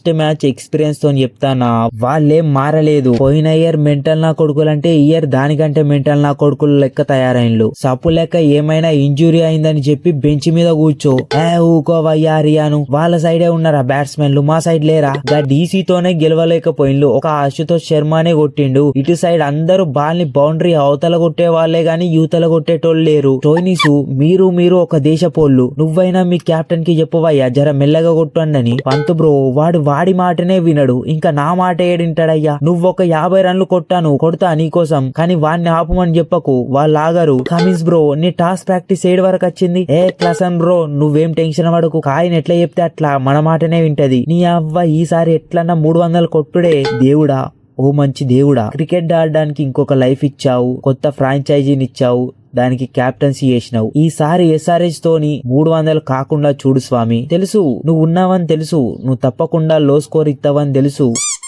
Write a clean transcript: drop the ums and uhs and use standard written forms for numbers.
First match experience తో చెప్తానా, వాళ్ళేం మారలేదు. పోయిన ఇయర్ మెంటల్ నా కొడుకులంటే ఇయర్ దానికంటే మెంటల్ నా కొడుకులు లెక్క తయారైన్లు. సప్పు లెక్క ఏమైనా ఇంజురీ అయిందని చెప్పి బెంచ్ మీద కూర్చో ఊకోవయ్యా రియాను. వాళ్ళ సైడే ఉన్నారా బ్యాట్స్మెన్లు, మా సైడ్ లేరా? గా డీసీ తోనే గెలవలేకపోయిండు, ఒక ఆశుతోష్ శర్మనే కొట్టిండు. ఇటు సైడ్ అందరూ బాల్ ని బౌండరీ అవతల కొట్టే వాళ్ళే గాని యూతల కొట్టేటోళ్ళు లేరు. టోయినిసు మీరు ఒక దేశపోళ్ళు, నువ్వైనా మీ కెప్టెన్ కి చెప్పవయ్యా జర మెల్లగా కొట్టండి. పంత్ బ్రో వాడి మాటనే వినడు, ఇంకా నా మాట ఏడింటాడయ్యా. నువ్వొక 50 రన్లు కొడతా నీకోసం, కానీ వాడిని ఆపమని చెప్పకు, వాళ్ళు ఆగరు. కమిన్స్ బ్రో నీ టాస్క్ ప్రాక్టీస్ ఏడు వరకు వచ్చింది. క్లసన్ బ్రో నువ్వేం టెన్షన్ పడకు, కాయని ఎట్లా చెప్తే అట్లా మన మాటనే వింటది. నీ అవ్వ ఈసారి ఎట్లన్నా 300 కొట్టుడే. దేవుడా, ఓ మంచి దేవుడా, క్రికెట్ ఆడడానికి ఇంకొక లైఫ్ ఇచ్చావు, కొత్త ఫ్రాంచైజీని ఇచ్చావు, దానికి క్యాప్టెన్సీ చేసినావు. ఈసారి SRH తోని 300 కాకుండా చూడు స్వామి. తెలుసు నువ్వు ఉన్నావని తెలుసు, నువ్వు తప్పకుండా లో స్కోర్ ఇస్తావని తెలుసు.